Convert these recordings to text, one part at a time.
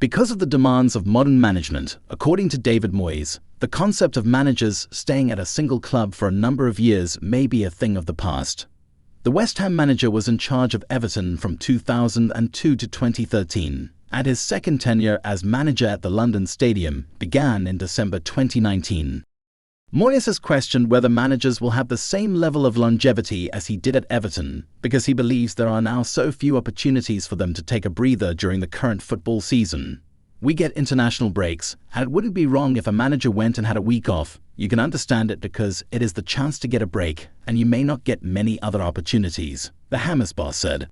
Because of the demands of modern management, according to David Moyes, the concept of managers staying at a single club for a number of years may be a thing of the past. The West Ham manager was in charge of Everton from 2002 to 2013, and his second tenure as manager at the London Stadium began in December 2019. Moyes has questioned whether managers will have the same level of longevity as he did at Everton, because he believes there are now so few opportunities for them to take a breather during the current football season. We get international breaks, and it wouldn't be wrong if a manager went and had a week off. You can understand it because it is the chance to get a break, and you may not get many other opportunities, the Hammers boss said.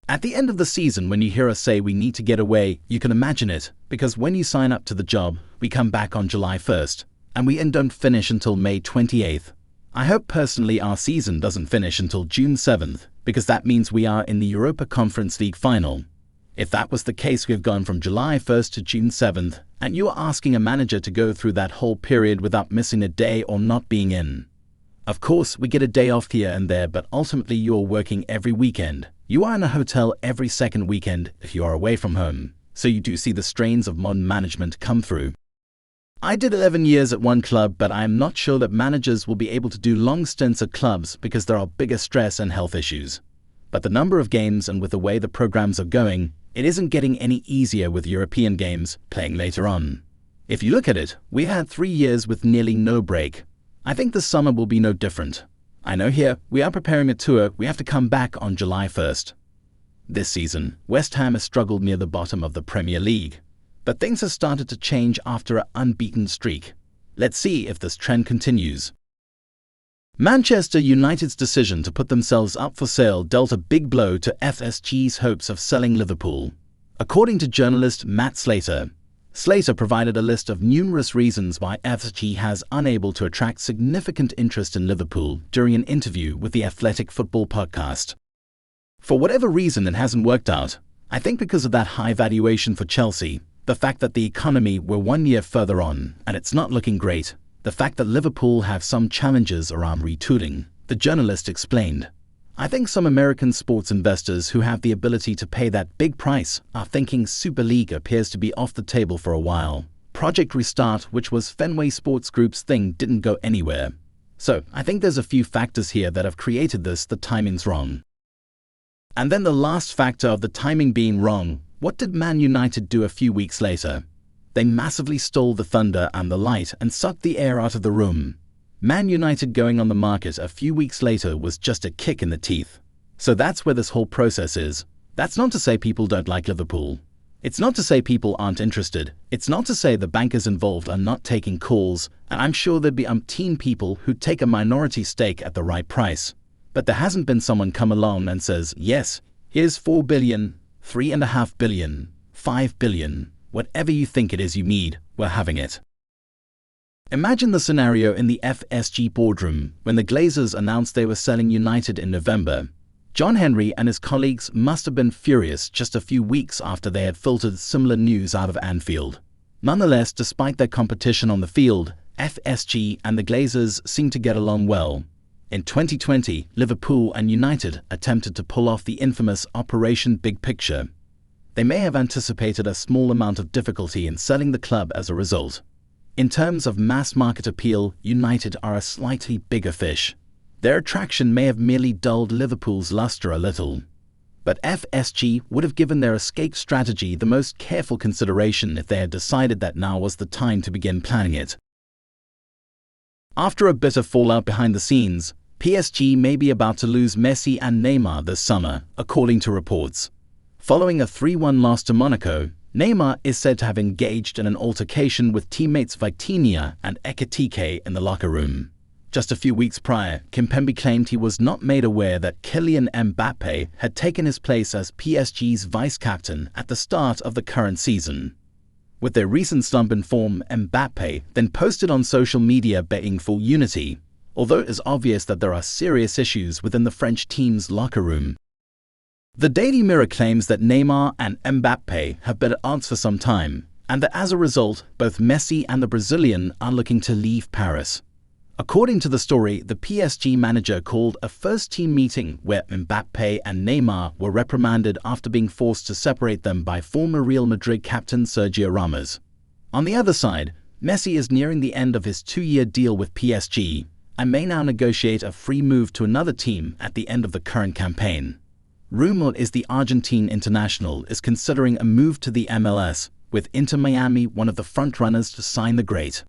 At the end of the season, when you hear us say we need to get away, you can imagine it, because when you sign up to the job, we come back on July 1st. And we don't finish until May 28th. I hope personally our season doesn't finish until June 7th, because that means we are in the Europa Conference League final. If that was the case, we've gone from July 1st to June 7th, and you are asking a manager to go through that whole period without missing a day or not being in. Of course, we get a day off here and there, but ultimately you are working every weekend. You are in a hotel every second weekend if you are away from home, so you do see the strains of modern management come through. I did 11 years at one club, but I am not sure that managers will be able to do long stints at clubs because there are bigger stress and health issues. But the number of games and with the way the programs are going, it isn't getting any easier with European games playing later on. If you look at it, we had 3 years with nearly no break. I think the summer will be no different. I know here, we are preparing a tour, we have to come back on July 1st. This season, West Ham has struggled near the bottom of the Premier League. But things have started to change after an unbeaten streak. Let's see if this trend continues. Manchester United's decision to put themselves up for sale dealt a big blow to FSG's hopes of selling Liverpool. According to journalist Matt Slater, Slater provided a list of numerous reasons why FSG has unable to attract significant interest in Liverpool during an interview with the Athletic Football podcast. For whatever reason, it hasn't worked out. I think because of that high valuation for Chelsea, the fact that the economy we're 1 year further on and it's not looking great, the fact that Liverpool have some challenges around retooling, the journalist explained. I think some American sports investors who have the ability to pay that big price are thinking Super League appears to be off the table for a while. Project Restart, which was Fenway Sports Group's thing, didn't go anywhere. So I think there's a few factors here that have created this. The timing's wrong. And then the last factor of the timing being wrong, what did Man United do a few weeks later? They massively stole the thunder and the light and sucked the air out of the room. Man United going on the market a few weeks later was just a kick in the teeth. So that's where this whole process is. That's not to say people don't like Liverpool. It's not to say people aren't interested. It's not to say the bankers involved are not taking calls, and I'm sure there'd be umpteen people who'd take a minority stake at the right price. But there hasn't been someone come along and says, yes, here's 4 billion, 3.5 billion, 5 billion, whatever you think it is you need, we're having it. Imagine the scenario in the FSG boardroom when the Glazers announced they were selling United in November. John Henry and his colleagues must have been furious just a few weeks after they had filtered similar news out of Anfield. Nonetheless, despite their competition on the field, FSG and the Glazers seemed to get along well. In 2020, Liverpool and United attempted to pull off the infamous Operation Big Picture. They may have anticipated a small amount of difficulty in selling the club as a result. In terms of mass market appeal, United are a slightly bigger fish. Their attraction may have merely dulled Liverpool's luster a little. But FSG would have given their escape strategy the most careful consideration if they had decided that now was the time to begin planning it. After a bit of fallout behind the scenes, PSG may be about to lose Messi and Neymar this summer, according to reports. Following a 3-1 loss to Monaco, Neymar is said to have engaged in an altercation with teammates Vitinha and Ekitike in the locker room. Just a few weeks prior, Kimpembe claimed he was not made aware that Kylian Mbappé had taken his place as PSG's vice-captain at the start of the current season. With their recent slump in form, Mbappé then posted on social media begging for unity, although it is obvious that there are serious issues within the French team's locker room. The Daily Mirror claims that Neymar and Mbappé have been at odds for some time, and that as a result, both Messi and the Brazilian are looking to leave Paris. According to the story, the PSG manager called a first-team meeting where Mbappé and Neymar were reprimanded after being forced to separate them by former Real Madrid captain Sergio Ramos. On the other side, Messi is nearing the end of his 2-year deal with PSG and may now negotiate a free move to another team at the end of the current campaign. Rumor is the Argentine international is considering a move to the MLS, with Inter Miami one of the front-runners to sign the great.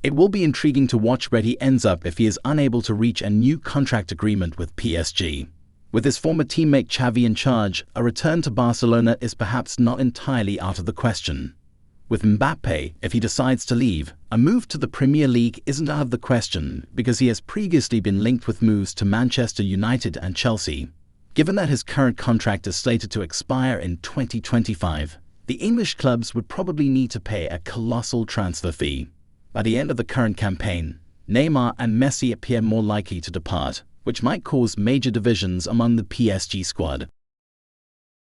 It will be intriguing to watch where he ends up if he is unable to reach a new contract agreement with PSG. With his former teammate Xavi in charge, a return to Barcelona is perhaps not entirely out of the question. With Mbappé, if he decides to leave, a move to the Premier League isn't out of the question because he has previously been linked with moves to Manchester United and Chelsea. Given that his current contract is slated to expire in 2025, the English clubs would probably need to pay a colossal transfer fee. By the end of the current campaign, Neymar and Messi appear more likely to depart, which might cause major divisions among the PSG squad.